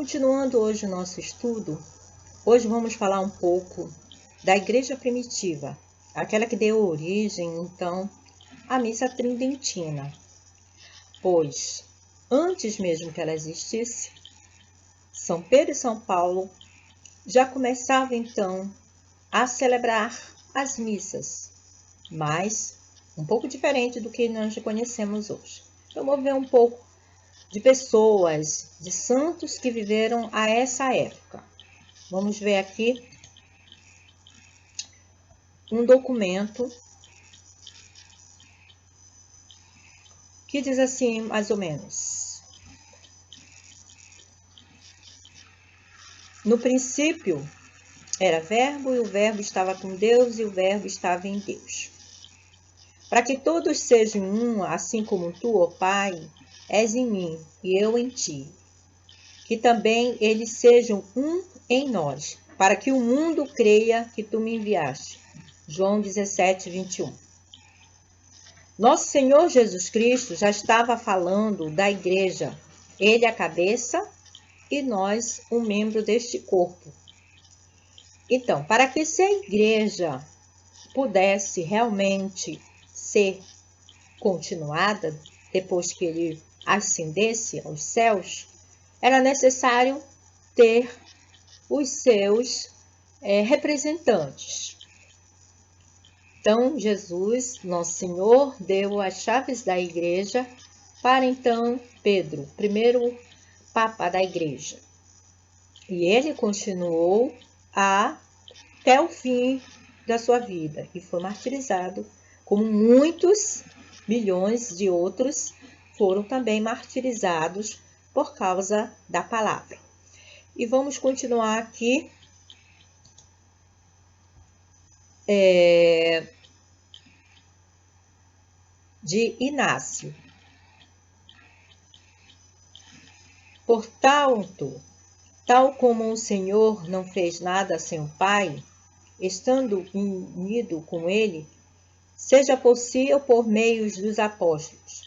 Continuando hoje o nosso estudo, hoje vamos falar um pouco da igreja primitiva, aquela que deu origem, então, à missa tridentina. Pois, antes mesmo que ela existisse, São Pedro e São Paulo já começavam, então, a celebrar as missas, mas um pouco diferente do que nós conhecemos hoje. Então, vamos ver um pouco de pessoas, de santos que viveram a essa época. Vamos ver aqui um documento que diz assim, mais ou menos: no princípio era Verbo, e o Verbo estava com Deus, e o Verbo estava em Deus. Para que todos sejam um, assim como tu, ó Pai, és em mim e eu em ti, que também eles sejam um em nós, para que o mundo creia que tu me enviaste. João 17, 21. Nosso Senhor Jesus Cristo já estava falando da igreja, ele a cabeça e nós um membro deste corpo. Então, para que se a igreja pudesse realmente ser continuada, depois que ele ascendesse aos céus, era necessário ter os seus representantes. Então, Jesus, nosso Senhor, deu as chaves da igreja para, então, Pedro, primeiro Papa da igreja. E ele continuou até o fim da sua vida e foi martirizado, como muitos milhões de outros foram também martirizados por causa da palavra. E vamos continuar aqui de Inácio. Portanto, tal como o Senhor não fez nada sem o Pai, estando unido com ele, seja possível por meio dos apóstolos.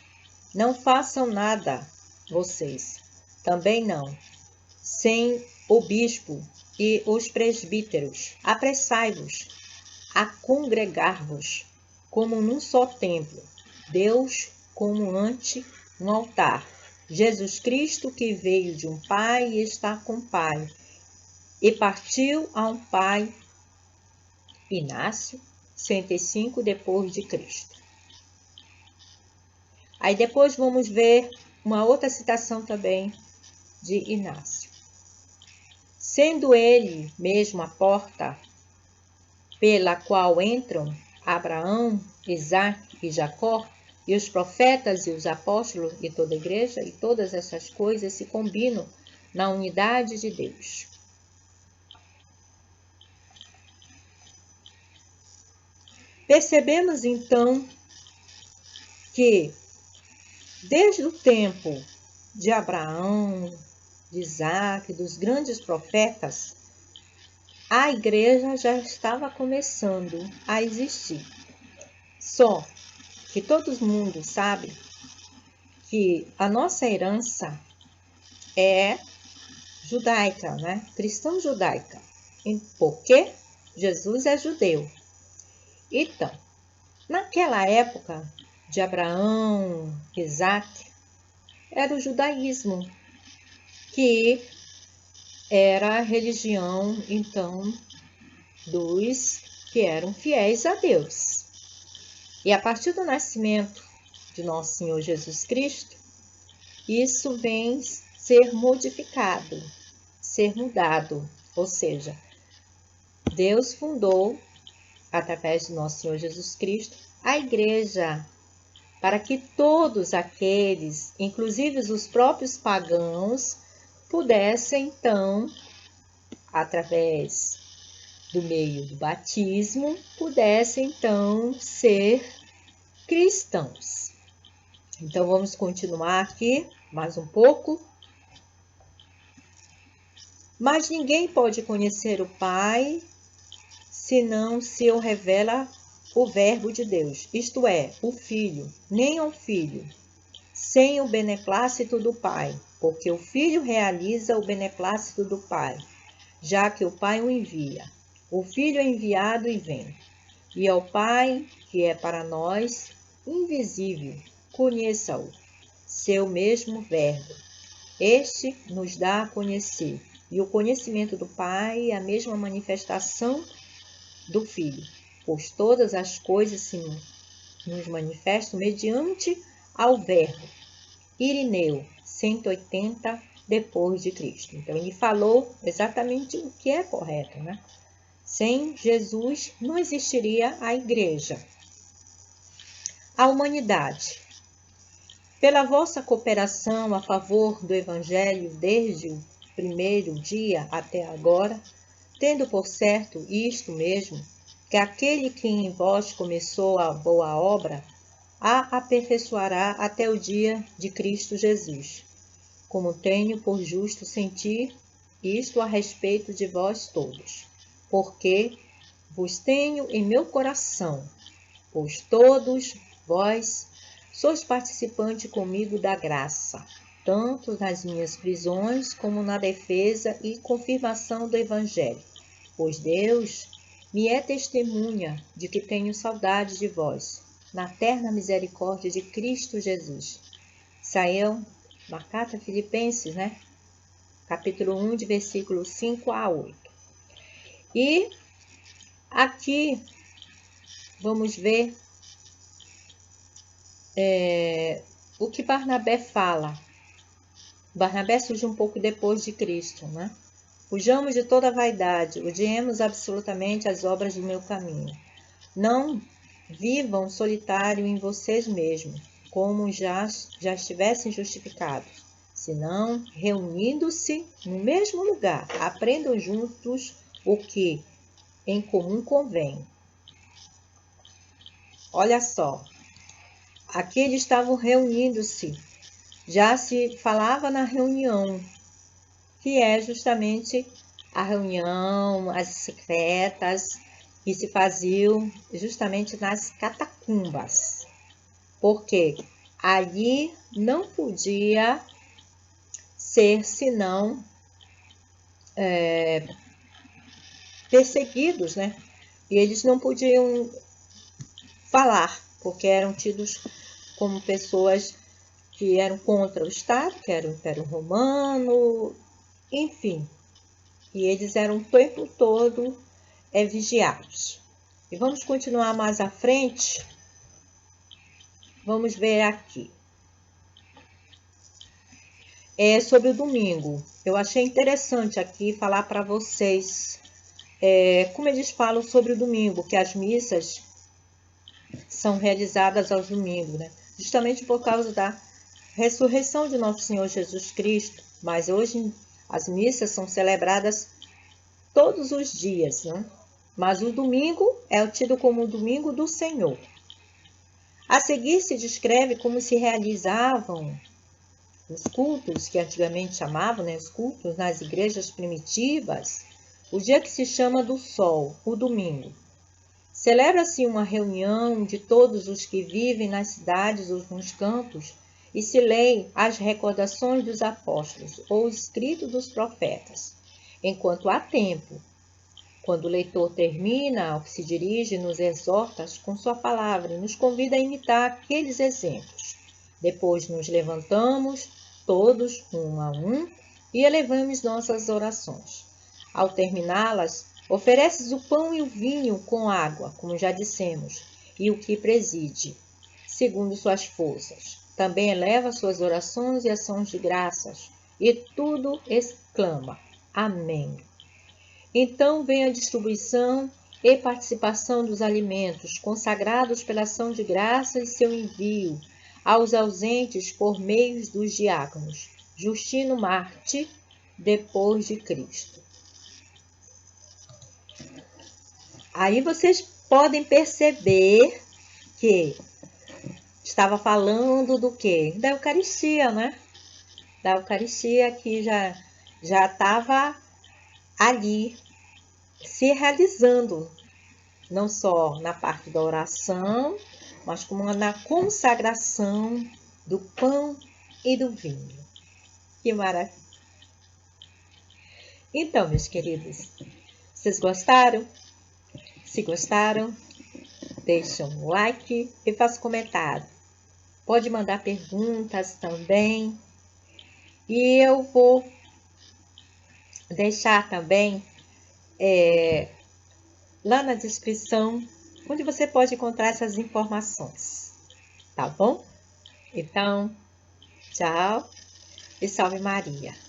Não façam nada, vocês, também não, sem o bispo e os presbíteros. Apressai-vos a congregar-vos como num só templo, Deus como ante um altar. Jesus Cristo, que veio de um Pai e está com o Pai, e partiu a um Pai. Inácio, 105 depois de Cristo. Aí depois vamos ver uma outra citação também de Inácio. Sendo ele mesmo a porta pela qual entram Abraão, Isaque e Jacó, e os profetas e os apóstolos e toda a igreja, e todas essas coisas se combinam na unidade de Deus. Percebemos então que desde o tempo de Abraão, de Isaque, dos grandes profetas, a igreja já estava começando a existir. Só que todo mundo sabe que a nossa herança é judaica, né? Cristã judaica. Porque Jesus é judeu. Então, naquela época de Abraão, Isaque, era o judaísmo, que era a religião, então, dos que eram fiéis a Deus. E a partir do nascimento de nosso Senhor Jesus Cristo, isso vem ser modificado, ser mudado. Ou seja, Deus fundou, através de nosso Senhor Jesus Cristo, a igreja, para que todos aqueles, inclusive os próprios pagãos, pudessem, então, através do meio do batismo, pudessem, então, ser cristãos. Então, vamos continuar aqui mais um pouco. Mas ninguém pode conhecer o Pai, senão se o revela o Verbo de Deus, isto é, o Filho, nem ao Filho, sem o beneplácito do Pai, porque o Filho realiza o beneplácito do Pai, já que o Pai o envia. O Filho é enviado e vem. E ao Pai, que é para nós invisível, conheça-o, seu mesmo Verbo. Este nos dá a conhecer, e o conhecimento do Pai é a mesma manifestação do Filho, pois todas as coisas se nos manifestam mediante ao Verbo. Irineu, 180 depois de Cristo. Então, ele falou exatamente o que é correto, né? Sem Jesus não existiria a igreja. A humanidade. Pela vossa cooperação a favor do Evangelho desde o primeiro dia até agora, tendo por certo isto mesmo, que aquele que em vós começou a boa obra, a aperfeiçoará até o dia de Cristo Jesus. Como tenho por justo sentir isto a respeito de vós todos, porque vos tenho em meu coração, pois todos vós sois participantes comigo da graça, tanto nas minhas prisões como na defesa e confirmação do Evangelho. Pois Deus me é testemunha de que tenho saudade de vós, na terna misericórdia de Cristo Jesus. Saiu na carta Filipenses, né? Capítulo 1, de versículo 5 a 8. E aqui vamos ver o que Barnabé fala. Barnabé surge um pouco depois de Cristo, né? Fujamos de toda vaidade, odiemos absolutamente as obras do meu caminho. Não vivam solitário em vocês mesmos, como já estivessem justificados, senão, reunindo-se no mesmo lugar, aprendam juntos o que em comum convém. Olha só, aqui eles estavam reunindo-se, já se falava na reunião, que é justamente a reunião, as secretas, que se faziam justamente nas catacumbas, porque ali não podia ser senão perseguidos, né? E eles não podiam falar, porque eram tidos como pessoas que eram contra o Estado, que era o Império Romano, enfim. E eles eram o tempo todo vigiados. E vamos continuar mais à frente. Vamos ver aqui. Sobre o domingo. Eu achei interessante aqui falar para vocês como eles falam sobre o domingo, que as missas são realizadas aos domingos, né? Justamente por causa da ressurreição de nosso Senhor Jesus Cristo. Mas hoje as missas são celebradas todos os dias, né? Mas o domingo é tido como o domingo do Senhor. A seguir se descreve como se realizavam os cultos, que antigamente chamavam, né, os cultos nas igrejas primitivas, o dia que se chama do sol, o domingo. Celebra-se uma reunião de todos os que vivem nas cidades ou nos campos e se leem as recordações dos apóstolos ou o escrito dos profetas, enquanto há tempo. Quando o leitor termina, ao que se dirige, nos exorta com sua palavra e nos convida a imitar aqueles exemplos. Depois nos levantamos, todos, um a um, e elevamos nossas orações. Ao terminá-las, ofereces o pão e o vinho com água, como já dissemos, e o que preside, segundo suas forças. Também eleva suas orações e ações de graças, e tudo exclama: Amém. Então vem a distribuição e participação dos alimentos consagrados pela ação de graças e seu envio aos ausentes por meio dos diáconos. Justino Marte, depois de Cristo. Aí vocês podem perceber que estava falando do quê? Da Eucaristia, né? Da Eucaristia que já estava ali se realizando, não só na parte da oração, mas como na consagração do pão e do vinho. Que maravilha! Então, meus queridos, vocês gostaram? Se gostaram, deixem um like e façam comentário. Pode mandar perguntas também. E eu vou deixar também lá na descrição onde você pode encontrar essas informações. Tá bom? Então, tchau e salve Maria!